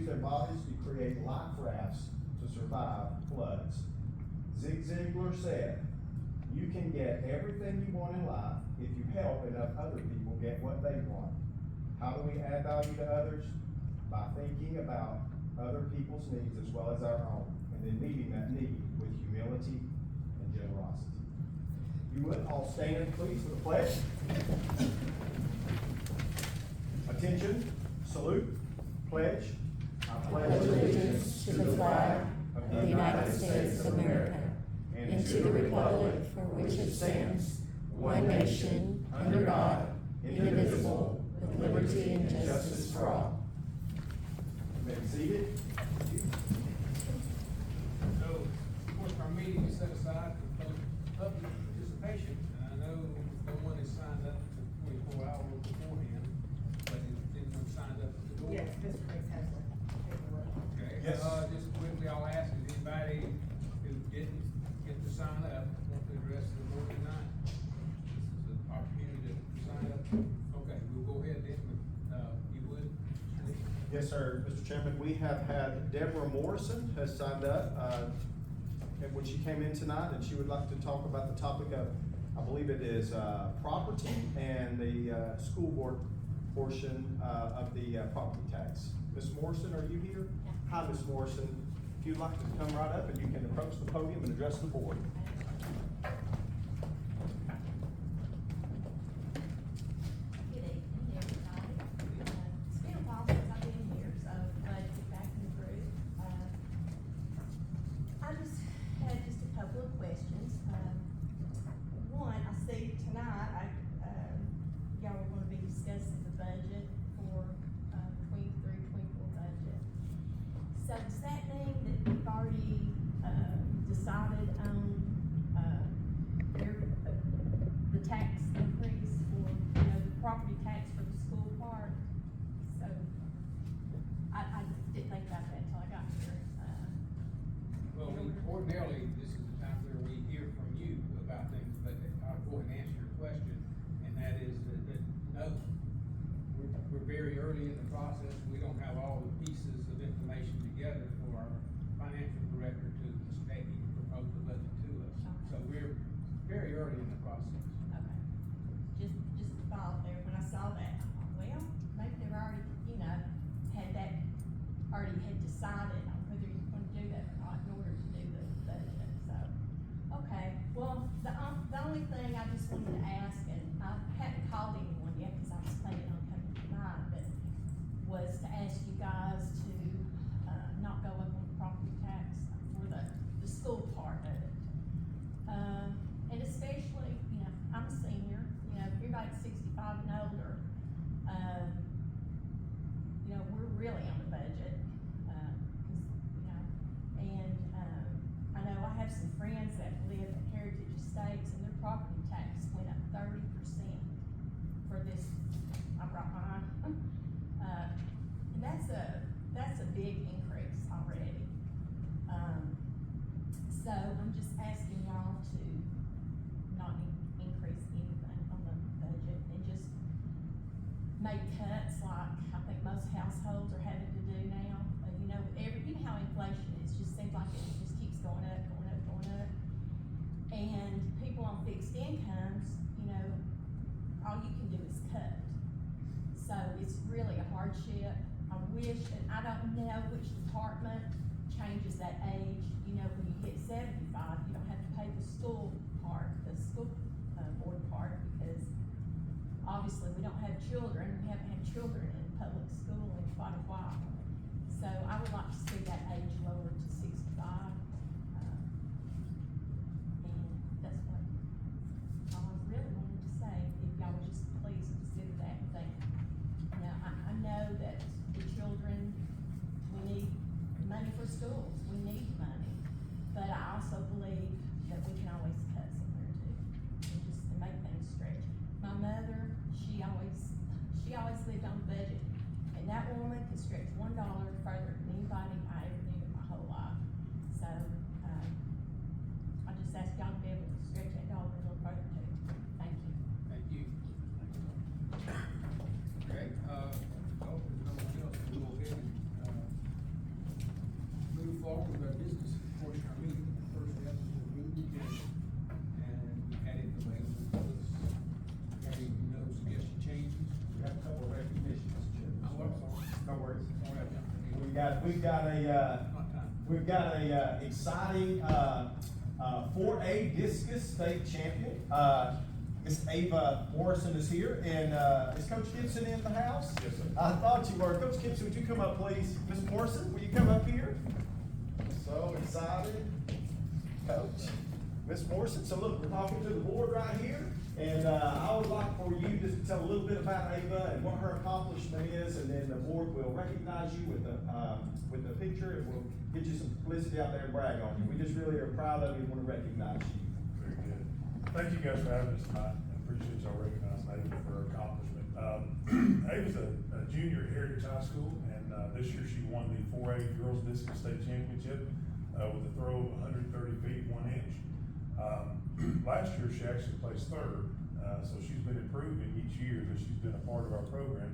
their bodies to create life rafts to survive floods. Zig Ziglar said, "You can get everything you want in life if you help enough other people get what they want." How do we add value to others? By thinking about other people's needs as well as our own, and then meeting that need with humility and generosity. You would all stand, please, for the pledge. Attention, salute, pledge. I pledge allegiance to the flag of the United States of America and to the republic for which it stands, one nation, under God, indivisible, with liberty and justice for all. You may be seated. So, of course, our meeting is set aside for public participation, and I know no one has signed up for 24 hours beforehand, but anyone signed up at the door? Yes, Mr. Grace has the paperwork. Okay. Yes. Just quickly, I'll ask, is anybody who didn't get to sign up want to address the board tonight? This is an opportunity to sign up. Okay, we'll go ahead then, you would? Yes, sir. Mr. Chairman, we have had Deborah Morrison has signed up, when she came in tonight, and she would like to talk about the topic of, I believe it is, property and the, school board portion, of the, property tax. Ms. Morrison, are you here? Hi, Ms. Morrison. If you'd like to come right up and you can approach the podium and address the board. Good evening, everybody. It's been a while since I've been here, so glad to get back in the group. I just had just a couple of questions. One, I see tonight, y'all are gonna be discussing the budget for, 23-24 budget. So does that mean that we've already, decided on, the tax increase for, the property tax for the school park? So, I didn't think about that until I got here. Well, ordinarily, this is the time where we hear from you about things, but I'll go ahead and answer your question, and that is that no, we're very early in the process. We don't have all the pieces of information together for our financial director to state and propose the budget to us. So we're very early in the process. Okay, just a thought there, when I saw that, I thought, well, maybe they've already, already had decided on whether you're gonna do that or not in order to do the budget, so. Okay, well, the only thing I just wanted to ask, and I haven't called anyone yet, cause I was planning on coming tonight, but was to ask you guys to, not go up on the property tax for the school part of it. And especially, I'm a senior, everybody 65 and older, we're really on the budget, I know I have some friends that live at Heritage Estates, and their property tax went up 30% for this, I brought mine. And that's a big increase already. So I'm just asking y'all to not increase anything on the budget and just make cuts like I think most households are having to do now. You know how inflation is, just seems like it just keeps going up. And people on fixed incomes, all you can do is cut. So it's really a hardship. I wish, and I don't know which department changes that age. When you hit 75, you don't have to pay the school part, the school board part, because obviously we don't have children. We haven't had children in public school in quite a while. So I would like to see that age lowered to 65. And that's what all I really wanted to say. If y'all would just please consider that and think, I know that the children, we need money for schools. We need money. But I also believe that we can always cut somewhere too, and just to make things stretch. My mother, she always lived on budget, and that woman could stretch $1 further than anybody I ever knew in my whole life. So, I just ask y'all to be able to stretch that dollar a little further too. Thank you. Thank you. Okay, there's no one else, we'll go ahead and, No worries. Sorry, I jumped in. We've got a exciting 4A discus state champion. Miss Ava Morrison is here, and is Coach Gibson in the house? Yes, sir. I thought you were. Coach Gibson, would you come up, please? Miss Morrison, will you come up here? So excited, Coach. Miss Morrison, so look, we're talking to the board right here, and I would like for you just to tell a little bit about Ava and what her accomplishment is, and then the board will recognize you with the picture, and we'll get you some publicity out there and brag on you. We just really are proud of you and want to recognize you. Very good. Thank you guys for having us tonight. I appreciate y'all recognizing Ava for her accomplishment. Ava's a junior at Heritage High School, and this year she won the 4A Girls Discus State Championship with a throw of 130 feet, 1 inch. Last year she actually placed third, so she's been improving each year that she's been a part of our program.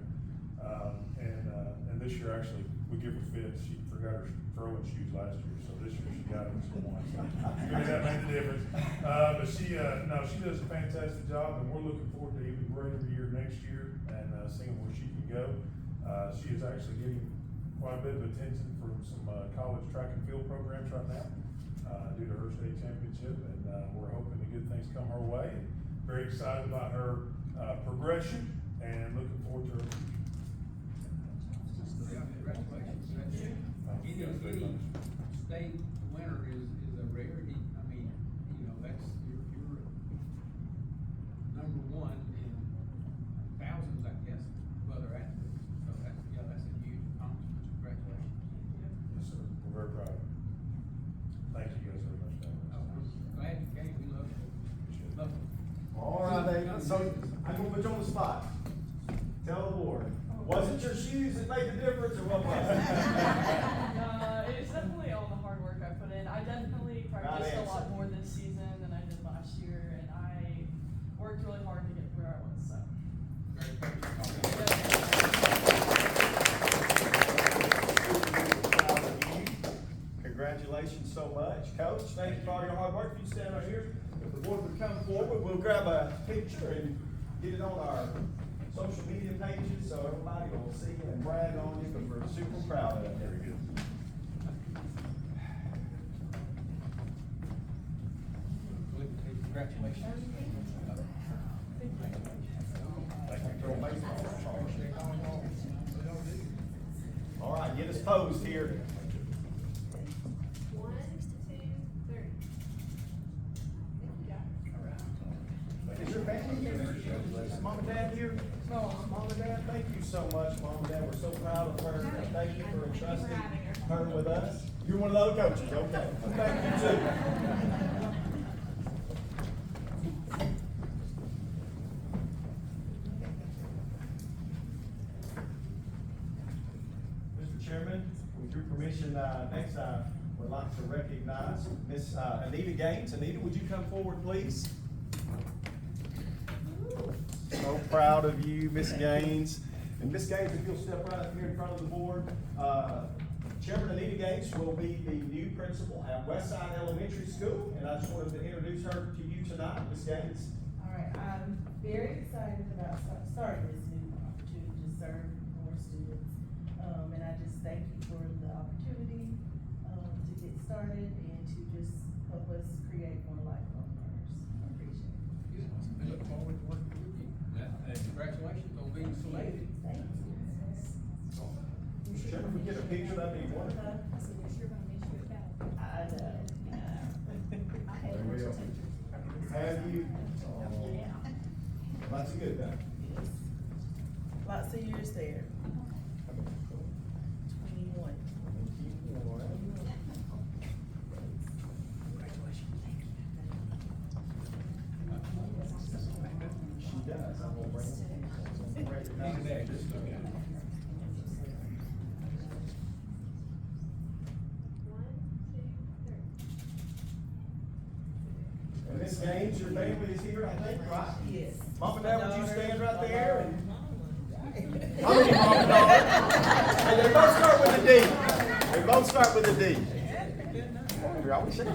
And this year actually we give her fits. She forgot her throwing shoes last year, so this year she got them some one. So maybe that made the difference. But she does a fantastic job, and we're looking forward to even greater year next year and seeing where she can go. She is actually getting quite a bit of attention from some college track and field programs right now due to her state championship, and we're hoping the good things come her way. And very excited about her progression and looking forward to her. Congratulations. Any state winner is a rarity. I mean, you know, that's, you're number one in thousands, I guess, of other athletes. So that's a huge accomplishment. Congratulations. Yes, sir. We're very proud. Thank you guys very much for having us. I'm glad you came. We love it. Love it. All right, Ava, so I'm gonna put you on the spot. Tell the board, was it your shoes that made the difference, or what was it? It's definitely all the hard work I put in. I definitely practiced a lot more this season than I did last year, and I worked really hard to get where I was, so. Very proud. Congratulations so much, Coach. Thank you for all your hard work. If you stand right here, if the board would come forward, we'll grab a picture and get it on our social media pages so everybody will see you and brag on you, because we're super proud of you. Very good. Congratulations. All right, get us posed here. 1, 2, 3. Is your family here? Is Mom and Dad here? Mom and Dad, thank you so much, Mom and Dad. We're so proud of her. And thank you for entrusting her with us. You're one of the other coaches, okay? Thank you too. Mr. Chairman, with your permission, next I would like to recognize Miss Anita Gaines. Anita, would you come forward, please? So proud of you, Miss Gaines. And Miss Gaines, if you'll step right up here in front of the board. Chairman Anita Gaines will be the new principal at Westside Elementary School, and I just wanted to introduce her to you tonight, Miss Gaines. All right, I'm very excited about starting this new opportunity to serve more students. And I just thank you for the opportunity, to get started and to just help us create more lifelong learners. I appreciate it. We look forward to working with you. Congratulations on being selected. Thank you. Mr. Chairman, if we get a picture, that'd be wonderful. I know. There we go. Have you? That's a good thing. Lots of years there. 21. She does. I'm gonna bring it. And Miss Gaines, your family is here, I think, right? Yes. Mom and Dad, would you stand right there? And And how many mom and dad? Hey, they both start with a D. They both start with a D. You're always saying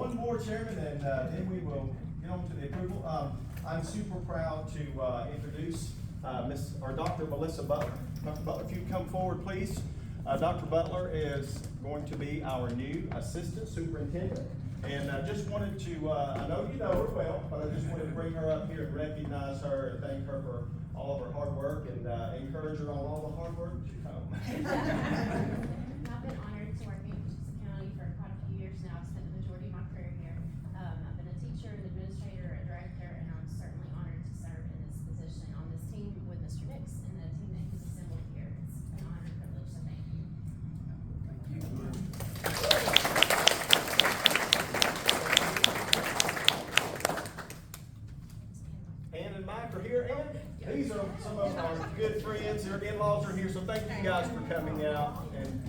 one more, Chairman, and then we will get on to the approval. I'm super proud to introduce Dr. Melissa Butler. Dr. Butler, if you'd come forward, please. Dr. Butler is going to be our new Assistant Superintendent. And I just wanted to, I know you know her well, but I just wanted to bring her up here and recognize her and thank her for all of her hard work and encourage her on all the hard work that you come. I've been honored to work in Catoosa County for quite a few years now. I've spent the majority of my career here. I've been a teacher, an administrator, a director, and I'm certainly honored to serve in this position on this team with Mr. Nix and the team that he's assembled here. It's an honor and privilege, so thank you. Thank you. Ann and Mike are here, and these are some of our good friends. Their in-laws are here, so thank you guys for coming out. And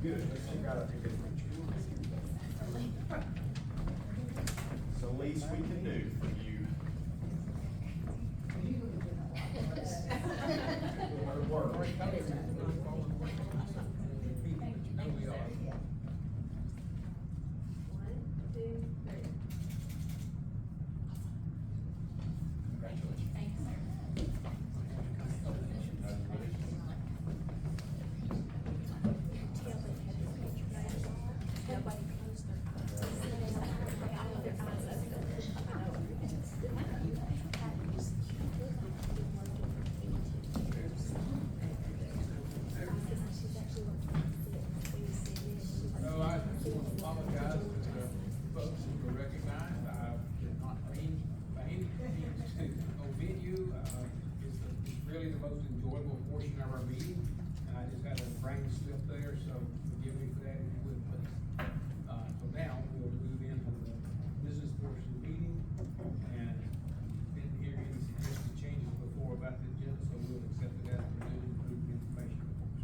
good. Let's check out a good picture. It's the least we can do for you. Work. So I just want to apologize to the folks who were recognized. I did not mean by any means to omit you. It's really the most enjoyable portion of our meeting, and I just had a brain slip there, so forgive me for that if you would, please. So now we'll move into the business portion of the meeting, and didn't hear any suggested changes before about the agenda, so we'll accept it as presented and approve the information report.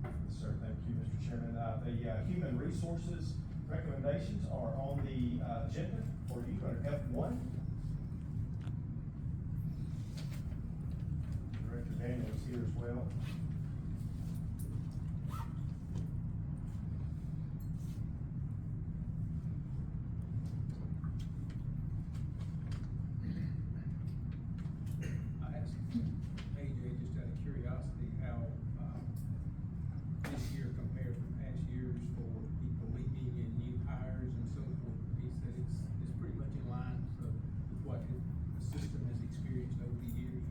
Yes, sir. Thank you, Mr. Chairman. The human resources recommendations are on the agenda for you under F1. Director Daniel is here as well. I asked AJ just out of curiosity how, this year compares to past years for people leaving and new hires and so forth. He said it's pretty much in line with what the system has experienced over the years.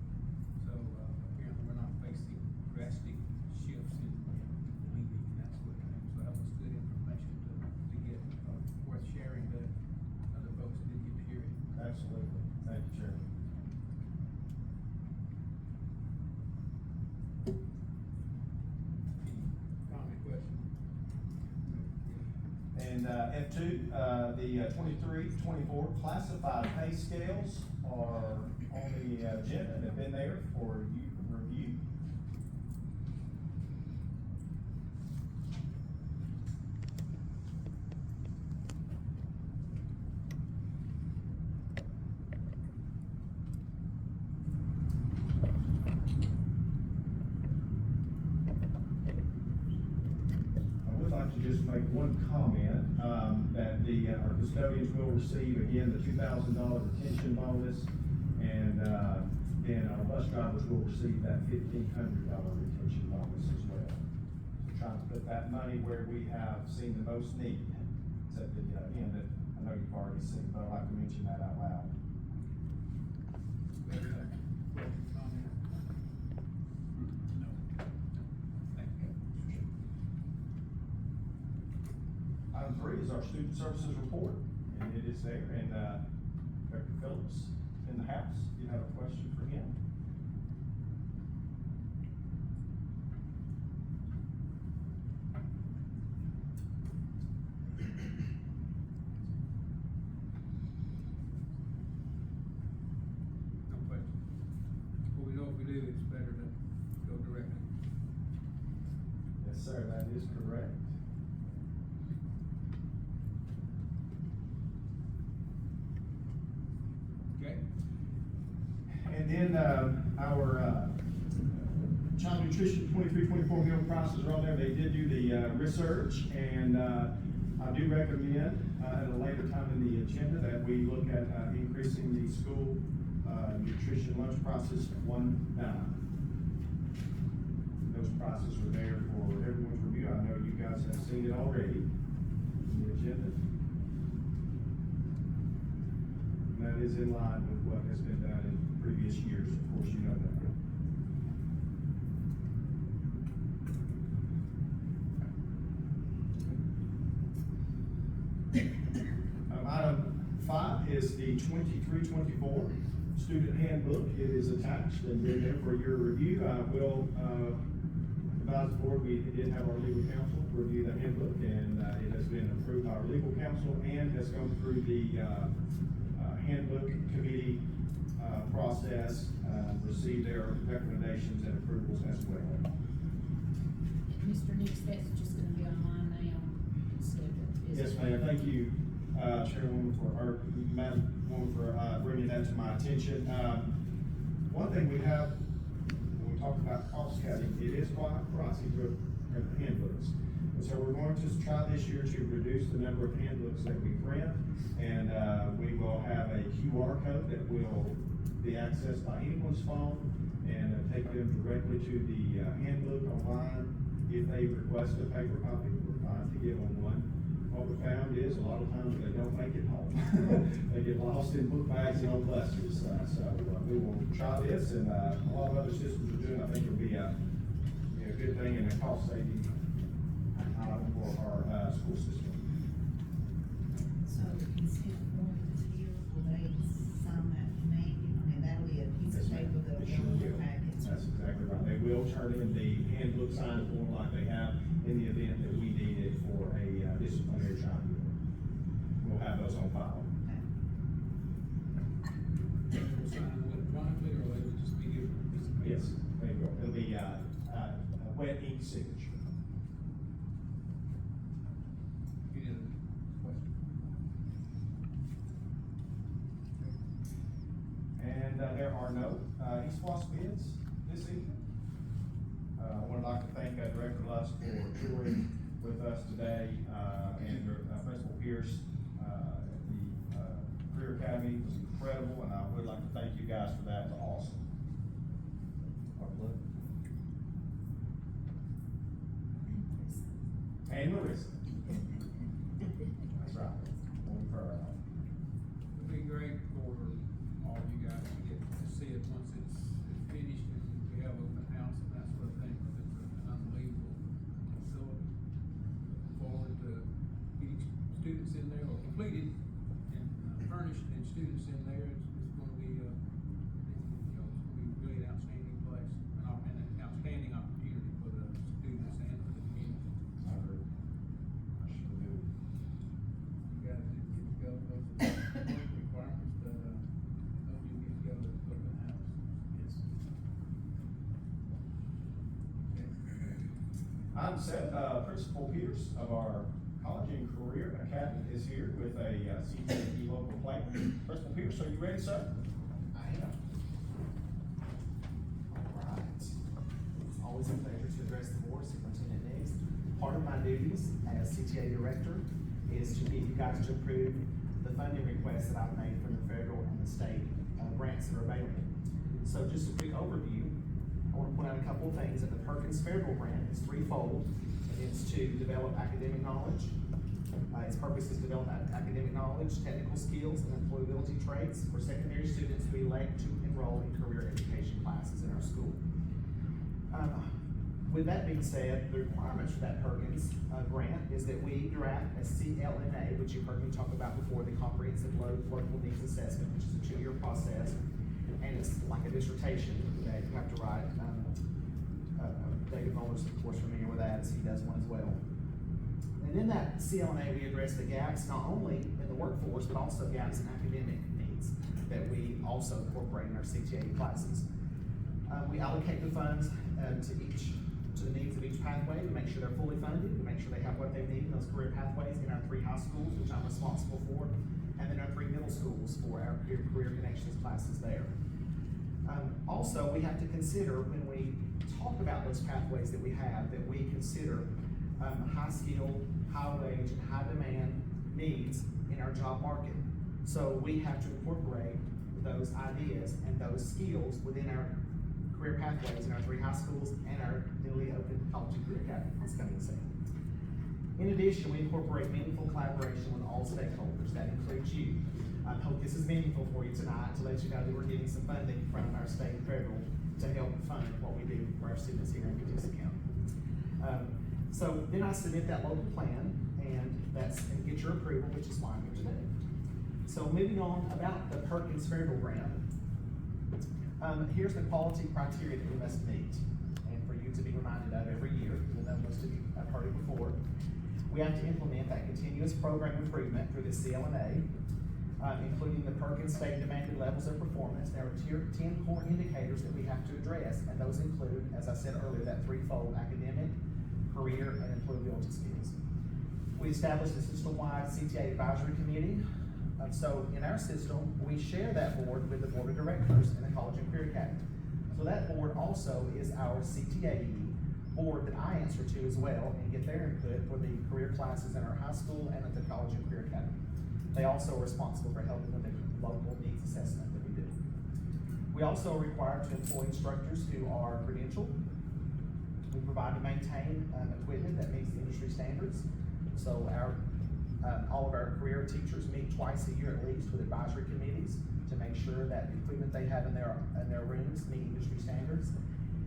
So, apparently we're not facing drastic shifts in leaving and that sort of thing. So that was good information to get, worth sharing to other folks that didn't get to hear it. Absolutely. Thank you, Chairman. Comment, question? And F2, the 23-24 classified pay scales are on the agenda and have been there for you to review. I would like to just make one comment, that our custodians will receive, again, the $2,000 retention bonus, and then our bus drivers will receive that $1,500 retention bonus as well. So trying to put that money where we have seen the most need. It's at the end that I know you've already seen, but I'd like to mention that out loud. Item 3 is our student services report, and it is there, and Dr. Phillips in the house. You have a question for him? No question. Well, we know if we do, it's better to go directly. Yes, sir, that is correct. Okay? And then, our child nutrition nutrition 23-24 meal prices are on there. They did do the research, and I do recommend at a later time in the agenda that we look at increasing the school nutrition lunch prices $1. Those prices are there for everyone's review. I know you guys have seen it already in the agenda. And that is in line with what has been done in previous years. Of course, you know that. Item 5 is the 23-24 student handbook. It is attached and been there for your review. I will advise the board, we did have our legal counsel review the handbook, and it has been approved by our legal counsel and has gone through the handbook committee process, received their recommendations and approvals as well. Mr. Nix, that's just gonna be online now, so. Yes, ma'am, thank you, Chairwoman, Madam Woman, for bringing that to my attention. One thing we have, when we talk about cost cutting, it is quite pricey to have handbooks. And so we're going to try this year to reduce the number of handbooks that we print, and we will have a QR code that will be accessed by anyone's phone and take them directly to the handbook online. If they request a paper copy, we're fine to give them one. What we found is a lot of times they don't make it home. They get lost in book bags and on buses. So we will try this, and a lot of other systems are doing. I think it'll be a good thing and a cost saving item for our school system. So instead of going to the here, will they sign that name? I mean, that'll be a piece of paper that'll They go sure in their will. packets. That's exactly right. They will turn in the handbook signed form like they have in the event that we need it for a disciplinary child. We'll have those on file. We'll sign electronically, or they would just be given a piece of paper? Yes, there you go. It'll be a wet ink signature. Any other questions? And there are no East Floss bids this evening. I would like to thank Director Lusk for touring with us today, and Principal Pierce at the Career Academy was incredible, and I would like to thank you guys for that. It was awesome. And Marissa. That's right. Only for her. It'd be great for all you guys to get to see it once it's finished and we have open house and that sort of thing, because it's an unbelievable facility. Looking forward to getting students in there, or completed and furnished and students in there. It's gonna be, it's gonna be really an outstanding place, and an outstanding opportunity for the students and for the community. I agree. I sure do. You guys didn't get to go, those are the requirements, but, hope you get to go to the open house. Yes. Item 7, Principal Pierce of our College and Career Academy is here with a CTE local plan. Principal Pierce, are you ready, sir? I am. All right. It's always a pleasure to address the board, Superintendent Nix. Part of my duties as CTA director is to get you guys to approve the funding requests that I've made from the federal and the state grants that are available. So just a quick overview, I want to point out a couple of things. That the Perkins Federal Grant is threefold. It's to develop academic knowledge. Its purpose is to develop academic knowledge, technical skills, and employability traits for secondary students who elect to enroll in career education classes in our school. With that being said, the requirements for that Perkins grant is that we draft a CLNA, which you've heard me talk about before, the Comprehensive Local Needs Assessment, which is a 2-year process, and it's like a dissertation that you have to write. David Muller's, of course, familiar with that, as he does one as well. And in that CLNA, we address the gaps not only in the workforce, but also gaps in academic needs that we also incorporate in our CTA classes. We allocate the funds to the needs of each pathway to make sure they're fully funded, to make sure they have what they need in those career pathways in our 3 high schools, which I'm responsible for, and then our 3 middle schools for our career connections classes there. Also, we have to consider when we talk about those pathways that we have that we consider high skill, high wage, and high demand needs in our job market. So we have to incorporate those ideas and those skills within our career pathways in our 3 high schools and our newly opened college and career academy this coming season. In addition, we incorporate meaningful collaboration with all stakeholders. That includes you. I hope this is meaningful for you tonight to let you know that we're getting some funding from our state and federal to help fund what we do for our students here in Catoosa County. So then I submit that local plan and get your approval, which is why I'm here today. So moving on about the Perkins Federal Grant, here's the quality criteria that we must meet, and for you to be reminded of every year, even though most of you have heard it before. We have to implement that continuous program improvement through the CLNA, including the Perkins state demanded levels of performance. There are 10 core indicators that we have to address, and those include, as I said earlier, that threefold: academic, career, and employability skills. We established a system-wide CTA advisory committee. So in our system, we share that board with the board of directors in the College and Career Academy. So that board also is our CTAE board that I answer to as well and get their input for the career classes in our high school and at the College and Career Academy. They also are responsible for helping with the local needs assessment that we do. We also are required to employ instructors who are credentialed. We provide and maintain equipment that meets the industry standards. So all of our career teachers meet twice a year at least with advisory committees to make sure that the equipment they have in their rooms meet industry standards.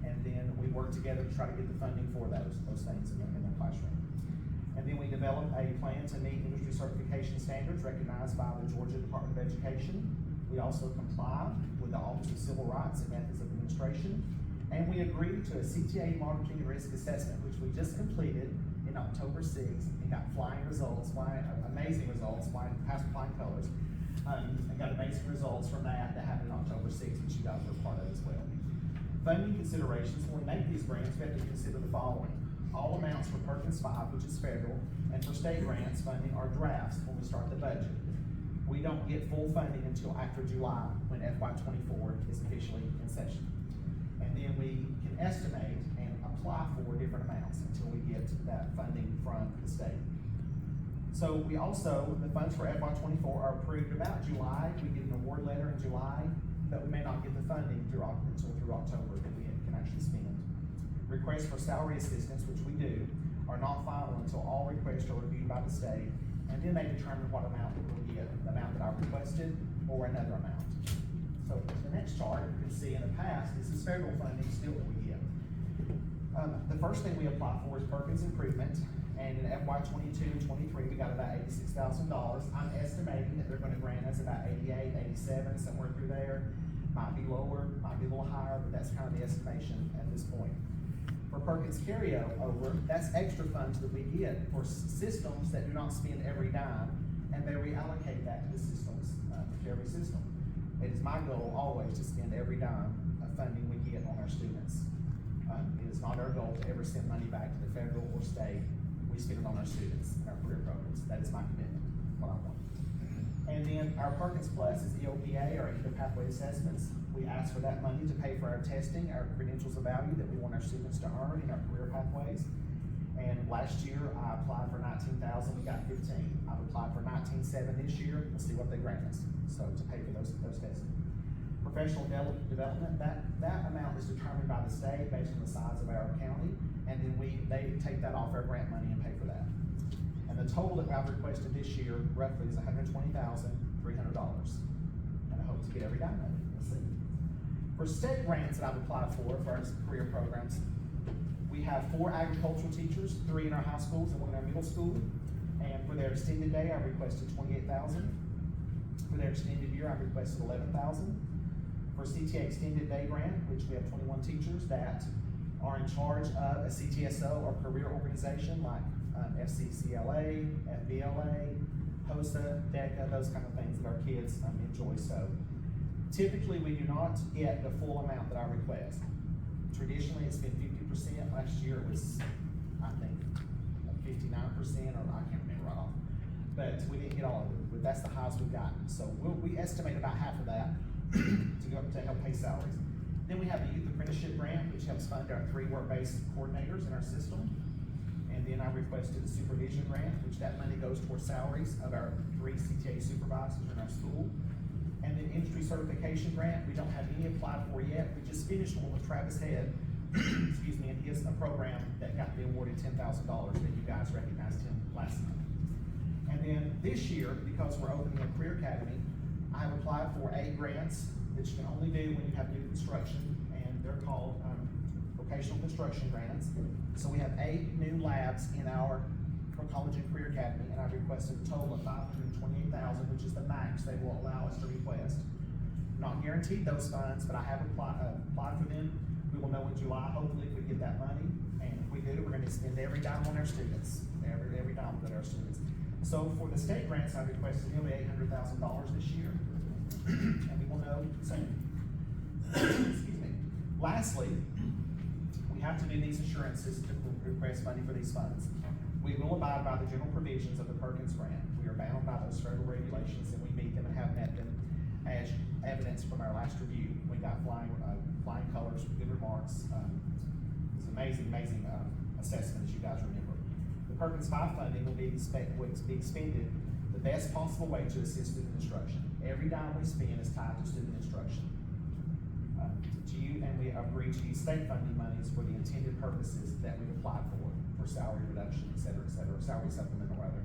And then we work together to try to get the funding for those things in the classroom. And then we develop a plan to meet industry certification standards recognized by the Georgia Department of Education. We also comply with the Office of Civil Rights and Methods of Administration. And we agree to a CTA monitoring and risk assessment, which we just completed in October 6th and got amazing results, past flying colors, and got amazing results from that happened on October 6th, which you guys were part of as well. Funding considerations: when we make these grants, we have to consider the following. All amounts for Perkins 5, which is federal, and for state grants funding are drafts when we start the budget. We don't get full funding until after July, when FY24 is officially in session. And then we can estimate and apply for different amounts until we get that funding from the state. So the funds for FY24 are approved about July. We get an award letter in July, but we may not get the funding until through October that we can actually spend. Requests for salary assistance, which we do, are not final until all requests are reviewed by the state, and then they determine what amount we will get, the amount that I requested or another amount. So the next chart, you can see in the past, this is federal funding still that we get. The first thing we apply for is Perkins Improvement, and in FY22 and 23, we got about $86,000. I'm estimating that they're gonna grant us about 88, 87, somewhere through there. Might be lower, might be a little higher, but that's kind of the estimation at this point. For Perkins carryover, that's extra funds that we get for systems that do not spend every dime, and they reallocate that to the systems, to every system. It is my goal always to spend every dime of funding we get on our students. It is not our goal to ever send money back to the federal or state. We spend it on our students and our career programs. That is my commitment, what I want. And then our Perkins Plus is EOPA, our Equal Pathway Assessments. We ask for that money to pay for our testing, our credentials of value that we want our students to earn in our career pathways. And last year, I applied for 19,000, we got 15. I've applied for 19,700 this year. We'll see what they grant us. So to pay for those testing. Professional development, that amount is determined by the state based on the size of our county, and then they take that off our grant money and pay for that. And the total that I've requested this year roughly is $120,300. And I hope to get every dime of it. We'll see. For state grants that I've applied for our career programs, we have 4 agricultural teachers, 3 in our high schools and 1 in our middle school. And for their extended day, I requested $28,000. For their extended year, I requested $11,000. For CTA extended day grant, which we have 21 teachers that are in charge of a CTSO or career organization like FCCLA, FBLA, HOSA, DECA, those kind of things that our kids enjoy. So typically we do not get the full amount that I request. Traditionally it's been 50%. Last year it was, I think, 59%, or I can't remember right off. But we didn't get all of it, but that's the highest we've gotten. So we estimate about half of that to help pay salaries. Then we have the Youth Apprenticeship Grant, which helps fund our 3 work-based coordinators in our system. And then I requested the Supervision Grant, which that money goes towards salaries of our 3 CTA supervisors in our school. And then Industry Certification Grant, we don't have any applied for yet. We just finished one with Travis Head, excuse me, and he has a program that got me awarded $10,000 that you guys recognized him last month. And then this year, because we're opening a career academy, I have applied for 8 grants that you can only do when you have new construction, and they're called vocational construction grants. So we have 8 new labs in our college and career academy, and I requested a total of $528,000, which is the max they will allow us to request. Not guaranteed those funds, but I have applied for them. We will know in July, hopefully, if we get that money, and if we do, we're gonna spend every dime on our students, every dime on our students. So for the state grants, I requested nearly $800,000 this year, and we will know soon. Excuse me. Lastly, we have to do these assurances to request money for these funds. We will abide by the general provisions of the Perkins Grant. We are bound by those federal regulations, and we meet them and have met them, as evidence from our last review. We got flying colors, good remarks. It was an amazing assessment, as you guys remember. The Perkins 5 funding will be expended the best possible way to assist student instruction. Every dime we spend is tied to student instruction. And we agree to use state funding monies for the intended purposes that we applied for salary reduction, et cetera, salary supplement or other.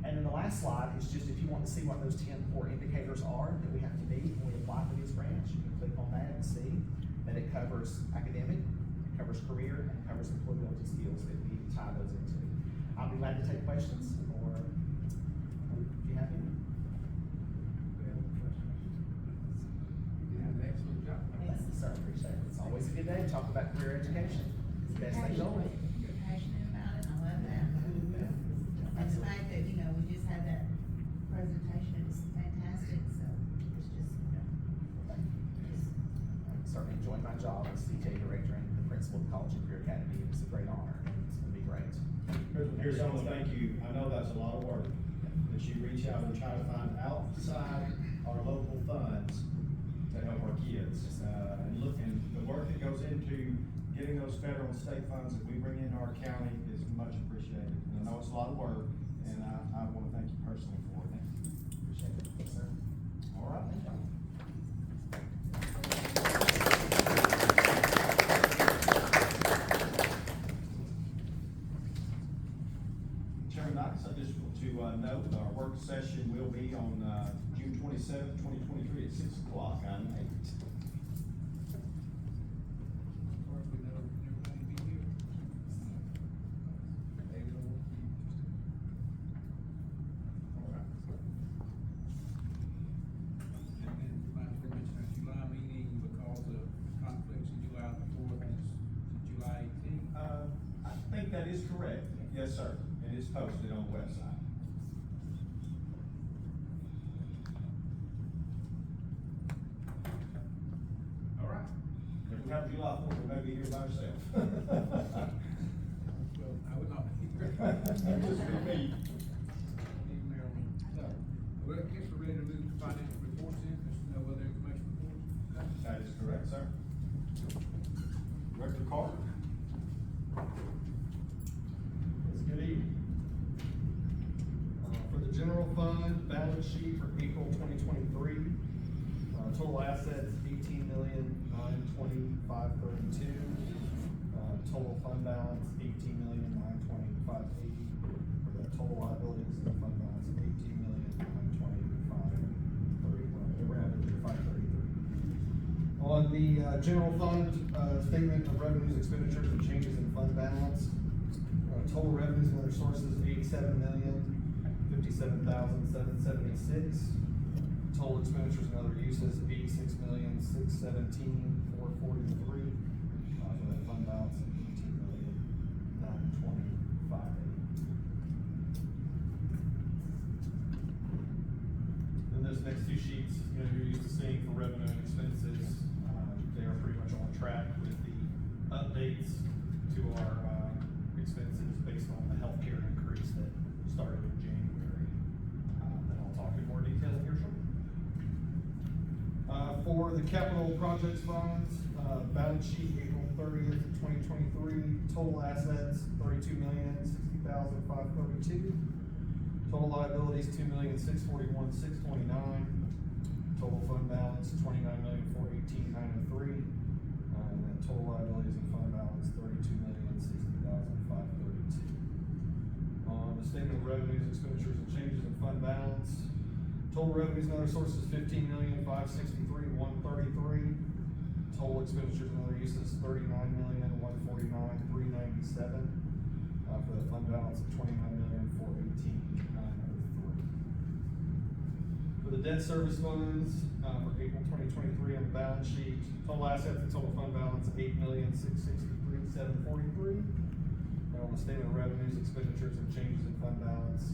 And then the last slide is just if you want to see what those 10 core indicators are that we have to meet when we apply for these grants, you can click on that and see that it covers academic, it covers career, and it covers employability skills that we tie those into. I'll be glad to take questions, or if you have any. You did an excellent job. Thank you, sir, appreciate it. It's always a good day to talk about career education. It's the best thing going. You're passionate about it, I love that. And the fact that, we just had that presentation, it's fantastic, so it's just, I'm certainly enjoying my job as CTA director and the principal of the College and Career Academy. It's a great honor. It's gonna be great. Here's someone, thank you. I know that's a lot of work, that you reach out and try to find outside our local funds to help our kids. And the work that goes into getting those federal and state funds that we bring into our county is much appreciated. And I know it's a lot of work, and I wanna thank you personally for it. Appreciate it. Yes, sir. All right, thank you. Chairman Knox, I just want to note our work session will be on June 27th, 2023 at 6 o'clock. I'm 8. As far as we know, everybody be here. David, I want you all right. And then you might as well mention our July meeting because of conflicts in July the 4th is July 18th. I think that is correct. Yes, sir. It is posted on the website. All right. If we have July 4th, we may be here by ourselves. Well, I would not be here. Just be me. Even Maryland. So, well, I guess we're ready to move to financial reports in, there's no other information reports. That is correct, sir. Director Carter. Yes, good evening. For the general fund balance sheet for April 2023, total assets $18,920,532. Total fund balance $18,920,580. For the total liabilities, the fund balance of $18,920,530. We're averaging 533. On the general fund statement of revenues, expenditures, and changes in fund balance. Total revenues and other sources, $87,057,776. Total expenditures and other uses, $86,617,443. So that fund balance of $18,920,580. Then those next two sheets, you're used to seeing for revenue and expenses. They are pretty much on track with the updates to our expenses based on the healthcare increase that started in January. And I'll talk in more detail here shortly. For the capital projects funds, balance sheet, April 30th, 2023, total assets, $32,060,532. Total liabilities, $2,641,629. Total fund balance, $29,418,903. And then total liabilities and fund balance, $32,060,532. On the statement of revenues, expenditures, and changes in fund balance, total revenues and other sources, $15,563,133. Total expenditures and other uses, $39,149,397. For the fund balance of $29,418,903. For the debt service funds, for April 2023 on the balance sheet, total assets and total fund balance, $8,663,743. And on the statement of revenues, expenditures, and changes in fund balance,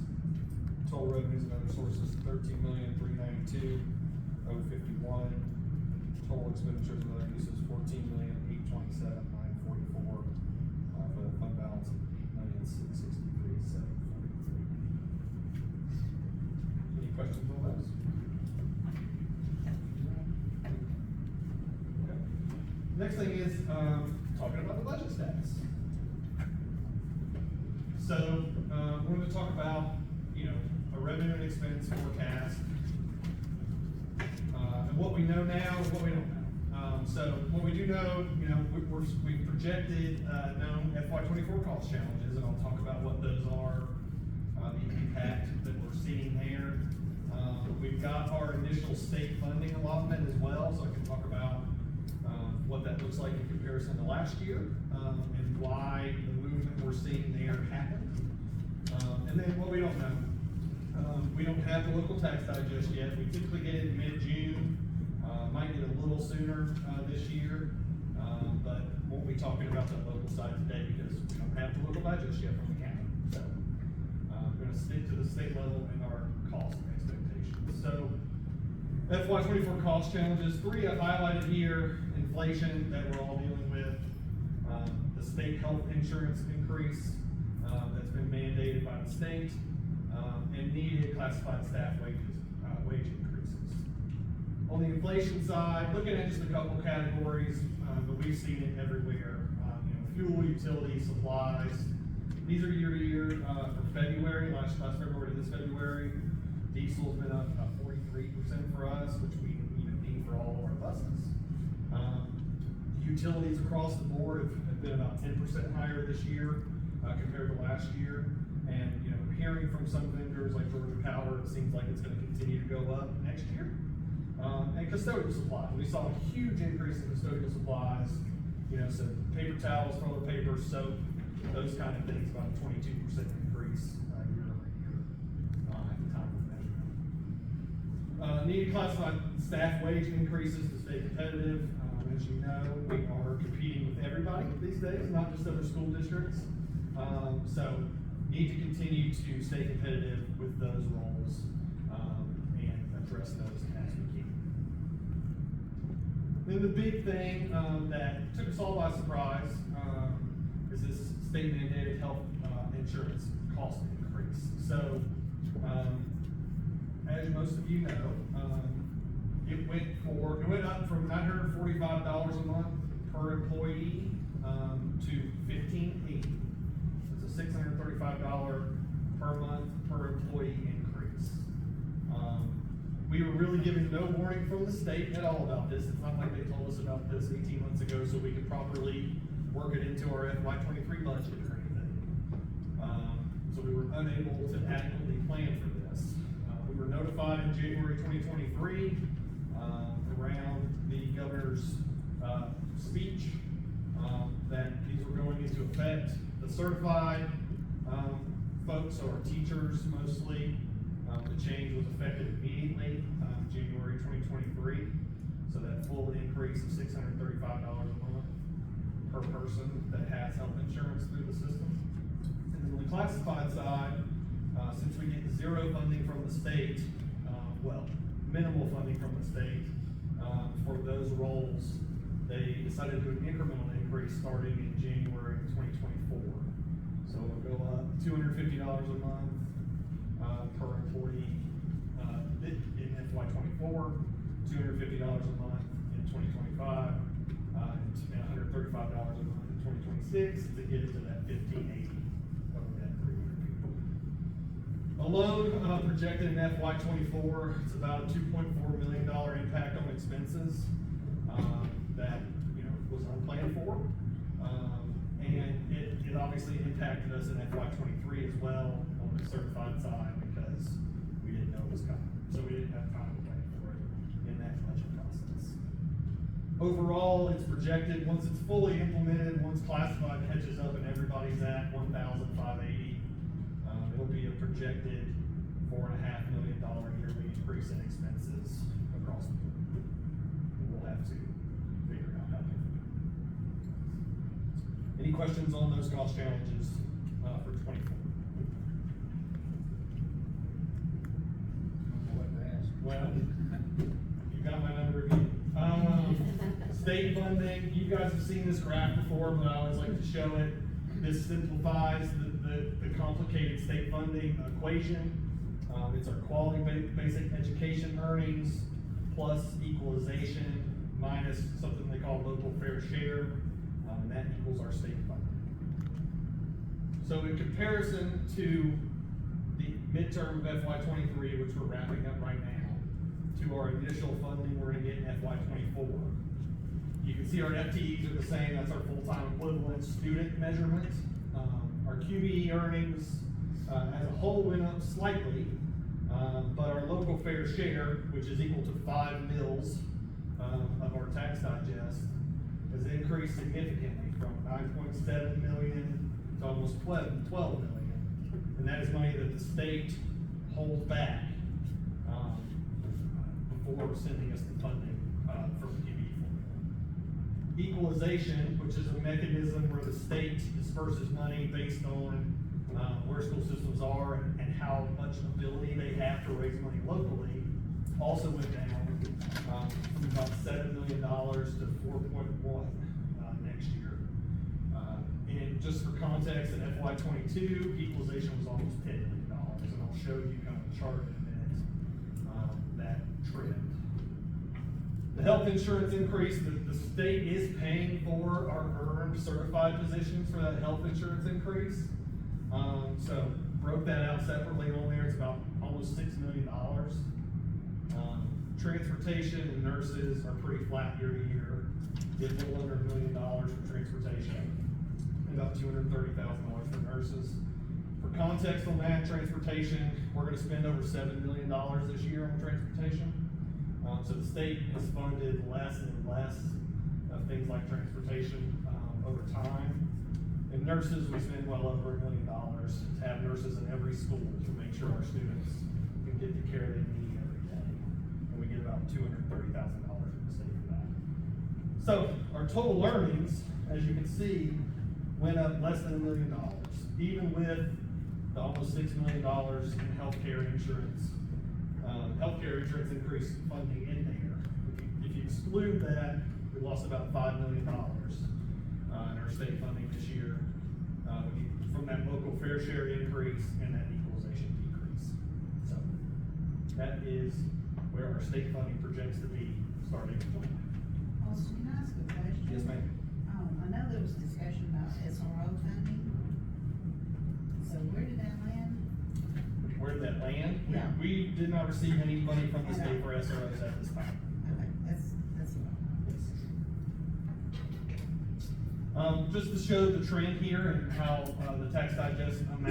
total revenues and other sources, $13,392,051. Total expenditures and other uses, $14,827,944. For the fund balance of $8,663,743. Any questions on those? Okay. Next thing is, talking about the budget status. So, we're gonna talk about, a revenue and expense forecast, and what we know now and what we don't know. So what we do know, we've projected, known FY24 cost challenges, and I'll talk about what those are, the impact that we're seeing there. We've got our initial state funding allotment as well, so I can talk about, what that looks like in comparison to last year, and why the movement we're seeing there happened. And then what we don't know. We don't have the local tax digest yet. We typically get it in mid-June, might get a little sooner, this year, but won't be talking about the local side today because we don't have the local digest yet from the county. So, we're gonna stick to the state level and our cost expectations. So, FY24 cost challenges, 3 I've highlighted here: inflation that we're all dealing with, the state health insurance increase, that's been mandated by the state, and needed classified staff wage increases. On the inflation side, looking at just a couple categories, but we've seen it everywhere. Fuel, utilities, supplies. These are year to year, for February, last February to this February. Diesel's been up 43% for us, which we need for all of our buses. Utilities across the board have been about 10% higher this year, compared to last year. And, hearing from some vendors like Georgia Power, it seems like it's gonna continue to go up next year. And custodial supplies, we saw a huge increase in custodial supplies, so paper towels, toilet paper, soap, those kind of things, about a 22% increase, year over year, at the time of measurement. Needed classified staff wage increases to stay competitive. As you know, we are competing with everybody these days, not just other school districts. So need to continue to stay competitive with those roles, and address those as we can. Then the big thing, that took us all by surprise, is this state mandated health, insurance cost increase. So, as most of you know, it went up from $945 a month per employee, to $1,580. It's a $635 per month per employee increase. We were really given no warning from the state at all about this. It's not like they told us about this 18 months ago so we could properly work it into our FY23 budget or anything. So we were unable to adequately plan for this. We were notified in January 2023, around the governor's, speech, that these were going into effect. The certified, folks, or teachers mostly, the change was effective immediately, January 2023. So that full increase of $635 a month per person that has health insurance through the system. And then on the classified side, since we get 0 funding from the state, minimal funding from the state, for those roles, they decided to do an incremental increase starting in January 2024. So it'll go up $250 a month, per employee, in FY24, $250 a month in 2025, and $135 a month in 2026 to get it to that 1580 over that 3 year period. Alone, projected in FY '24, it's about a $2.4 million impact on expenses, that, was unplanned for. And it obviously impacted us in FY '23 as well on the certified side because we didn't know it was coming. So we didn't have time to plan for it in that budget process. Overall, it's projected, once it's fully implemented, once classified catches up and everybody's at 1,580, it'll be a projected $4.5 million yearly increase in expenses across the board. We'll have to figure out how to do it. Any questions on those cost challenges for '24? What to ask? Well, you got my number again. State funding, you guys have seen this graph before, but I always like to show it. This simplifies the complicated state funding equation. It's our quality basic education earnings plus equalization minus something they call local fair share, and that equals our state funding. So in comparison to the midterm of FY '23, which we're wrapping up right now, to our initial funding we're gonna get in FY '24, you can see our FTEs are the same. That's our full-time equivalent student measurement. Our QBE earnings as a whole went up slightly, but our local fair share, which is equal to 5 mils of our tax digest, has increased significantly from 9.7 million to almost 12 million. And that is money that the state holds back before sending us the funding from the QBE formula. Equalization, which is a mechanism where the state disperses money based on where school systems are and how much ability they have to raise money locally, also went down from about $7 million to 4.1 next year. And just for context, in FY '22, equalization was almost $10 million, and I'll show you kind of a chart in a minute, that trend. The health insurance increase, the state is paying for our earned certified positions for that health insurance increase. So broke that out separately on there, it's about almost $6 million. Transportation and nurses are pretty flat year to year. Get a little under $1 million for transportation, and about $230,000 for nurses. For context on that, transportation, we're gonna spend over $7 million this year on transportation. So the state has funded less and less of things like transportation over time. And nurses, we spend well over $1 million to have nurses in every school to make sure our students can get the care they need every day. And we get about $230,000 from the state for that. So our total earnings, as you can see, went up less than $1 million, even with the almost $6 million in healthcare insurance. Healthcare insurance increased funding in there. If you exclude that, we lost about $5 million in our state funding this year from that local fair share increase and that equalization decrease. So that is where our state funding projects to be starting. Austin, can I ask a question? Yes, ma'am. I know there was discussion about SRO funding. So where did that land? Where did that land? Yeah. We did not receive any money from the state for SROs at this time. Okay, that's what Just to show the trend here and how the tax digest amount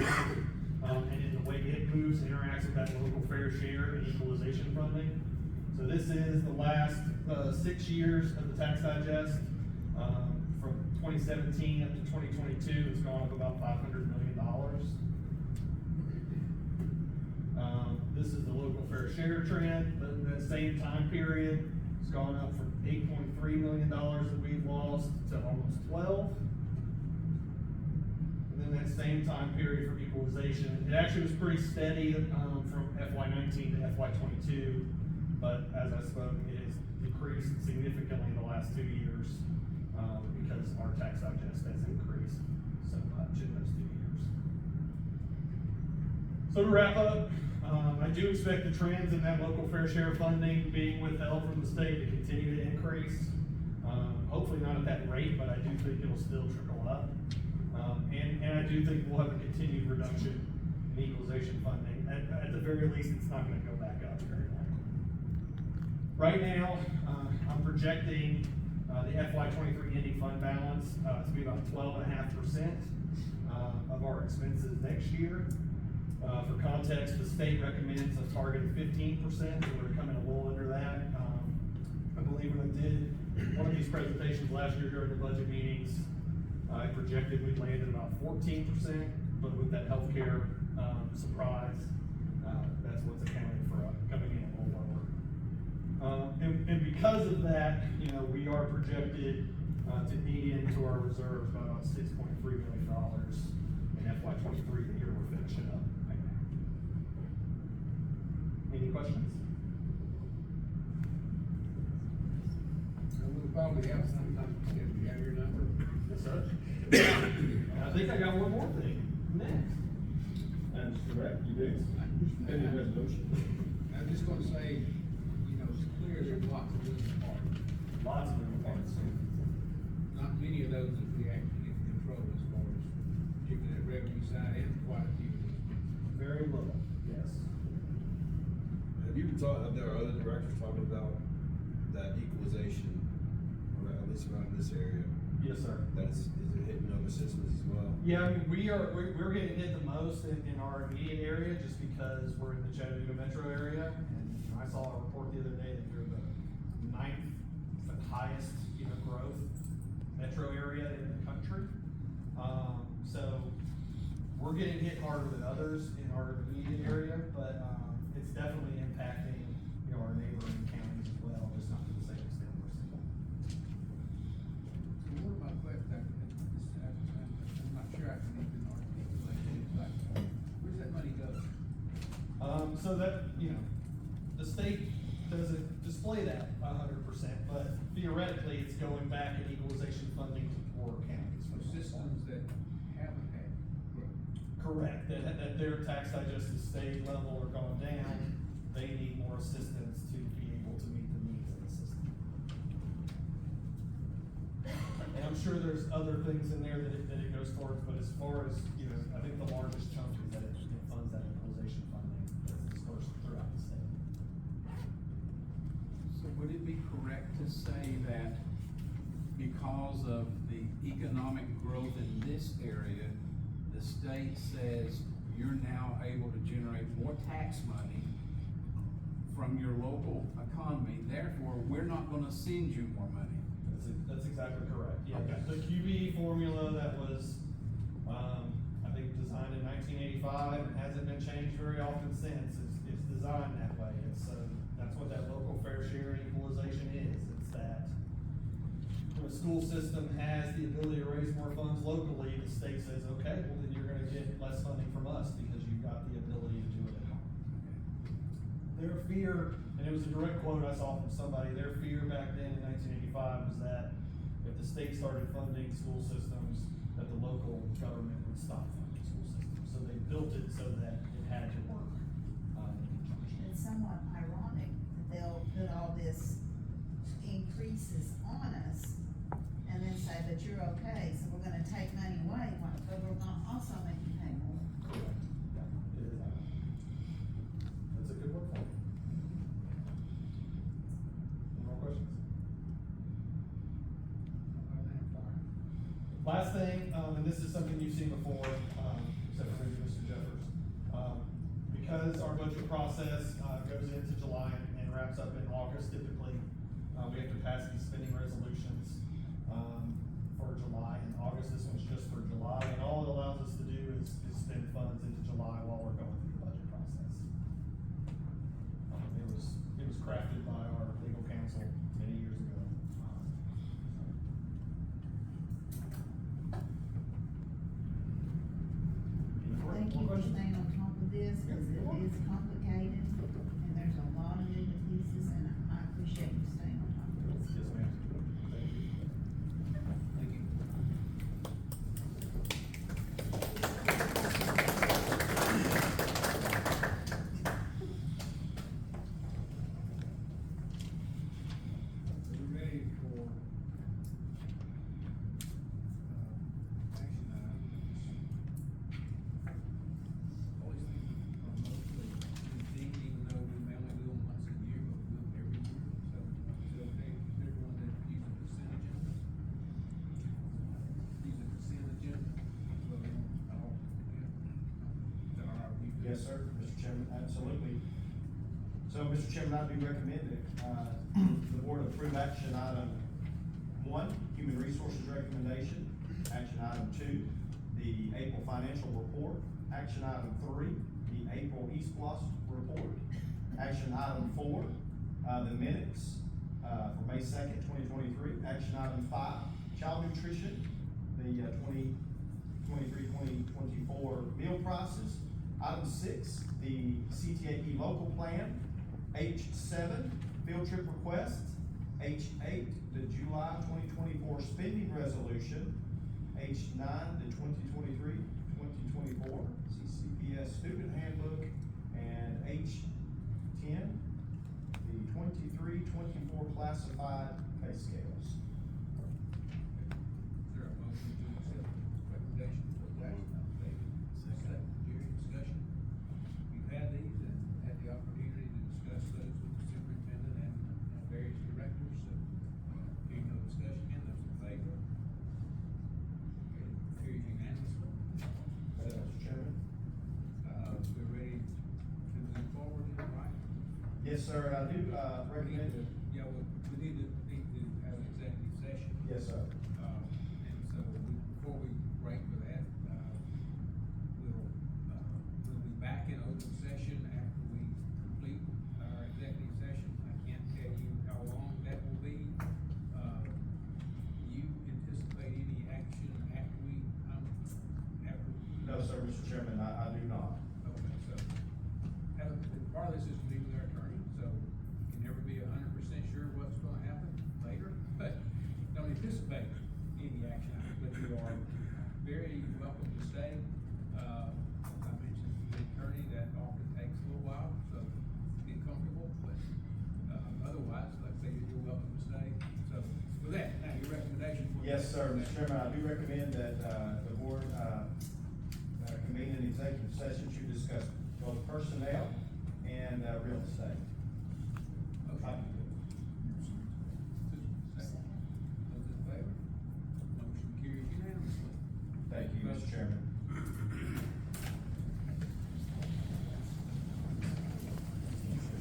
and in the way it moves interacts with that local fair share and equalization funding. So this is the last 6 years of the tax digest. From 2017 up to 2022, it's gone up about $500 million. This is the local fair share trend. That same time period, it's gone up from $8.3 million that we've lost to almost 12. And then that same time period for equalization, it actually was pretty steady from FY '19 to FY '22, but as I spoke, it has decreased significantly in the last 2 years because our tax digest has increased so much in those 2 years. So to wrap up, I do expect the trends in that local fair share funding being withheld from the state to continue to increase. hopefully not at that rate, but I do think it'll still trickle up. And I do think we'll have a continued reduction in equalization funding. At the very least, it's not gonna go back up very likely. Right now, I'm projecting, the FY '23 ending fund balance, to be about 12.5%, of our expenses next year. For context, the state recommends a target of 15%, so we're coming a little under that. I believe when I did one of these presentations last year during the budget meetings, I projected we'd land at about 14%, but with that healthcare, surprise, that's what's accounting for coming in a little lower. And because of that, you know, we are projected, to eat into our reserves by about $6.3 million in FY '23, the year we're finishing up right now. Any questions? We'll probably have sometime, if we have your number. Yes, sir. I think I got one more thing next. That's correct, you do. Any resolution? I'm just gonna say, you know, it's clear there's lots of moving parts. Lots of moving parts. Not many of those that we actually get control as far as, particularly that revenue side and quite a few. Very little, yes. Have you been talking, have there are other directors talking about that equalization, or at least around this area? Yes, sir. Is it hitting other systems as well? Yeah, I mean, we're getting hit the most in our immediate area, just because we're in the Chattanooga metro area. And, you know, I saw a report the other day that you're the 9th highest, you know, growth metro area in the country. So we're getting hit harder than others in our immediate area, but, it's definitely impacting, you know, our neighboring counties as well, just not to the same extent we're seeing. So what about that, I'm not sure I can even articulate it, but where's that money go? So that, you know, the state doesn't display that 100%, but theoretically, it's going back in equalization funding to poorer counties. For systems that haven't had growth. Correct, that their tax digested state level are going down, they need more assistance to be able to meet the needs of the system. And I'm sure there's other things in there that it goes towards, but as far as, you know, I think the largest chunk is that it funds that equalization funding that's dispersed throughout the state. So would it be correct to say that because of the economic growth in this area, the state says you're now able to generate more tax money from your local economy, therefore, we're not gonna send you more money? That's exactly correct, yeah. Okay. The QBE formula that was, I think designed in 1985 and hasn't been changed very often since, is designed that way. It's, that's what that local fair share equalization is. It's that when a school system has the ability to raise more funds locally, the state says, okay, well then you're gonna get less funding from us because you've got the ability to do it at home. Their fear, and it was a direct quote I saw from somebody, their fear back then in 1985 was that if the state started funding school systems, that the local government would stop funding school systems. So they built it so that it had to work, in conjunction. It's somewhat ironic that they'll put all this increases on us and then say, but you're okay, so we're gonna take money away, but we're gonna also make you pay more. Correct. Yeah, it is. That's a good word for it. Any more questions? Last thing, and this is something you've seen before, except for maybe Mr. Jeffers. Because our budget process, goes into July and wraps up in August typically, we have to pass these spending resolutions, for July and August. This one's just for July, and all it allows us to do is spend funds into July while we're going through the budget process. It was crafted by our legal counsel many years ago. Thank you for staying on top of this, cause it is complicated, and there's a lot of moving pieces, and I appreciate you staying on top of this. Yes, ma'am. Thank you. Thank you. We're ready for Yes, sir, Mr. Chairman, absolutely. So, Mr. Chairman, I do recommend that, the board approve action item 1, human resources recommendation. Action item 2, the April financial report. Action item 3, the April East Plus report. Action item 4, the minutes, for May 2nd, 2023. Action item 5, child nutrition, the, 2023-2024 meal prices. Item 6, the CTAE local plan. H7, field trip request. H8, the July 2024 spending resolution. H9, the 2023-2024 CCPS student handbook. And H10, the 23-24 classified pay scales. Is there a motion to accept the recommendation for the action item, David? Second. Jerry, discussion? You've had these and had the opportunity to discuss those with the superintendent and various directors, so hearing no discussion, again, those in favor? Okay, carries unanimously. Thank you, Mr. Chairman. We're ready to move forward, right? Yes, sir, I do, recommend it. Yeah, we need to have an executive session. Yes, sir. And so before we break for that, we'll be back in open session after we complete our executive session. I can't tell you how long that will be. You anticipate any action after after? No, sir, Mr. Chairman, I do not. Okay, so, part of this is to meet with our attorney, so you can never be 100% sure what's gonna happen later, but don't anticipate any action, but you are very welcome to stay. As I mentioned to the attorney, that often takes a little while, so get comfortable, but, otherwise, like I say, you're welcome to stay. So, with that, now your recommendation for. Yes, sir, Mr. Chairman, I do recommend that, the board, convene an executive session to discuss both personnel and, real estate. Okay.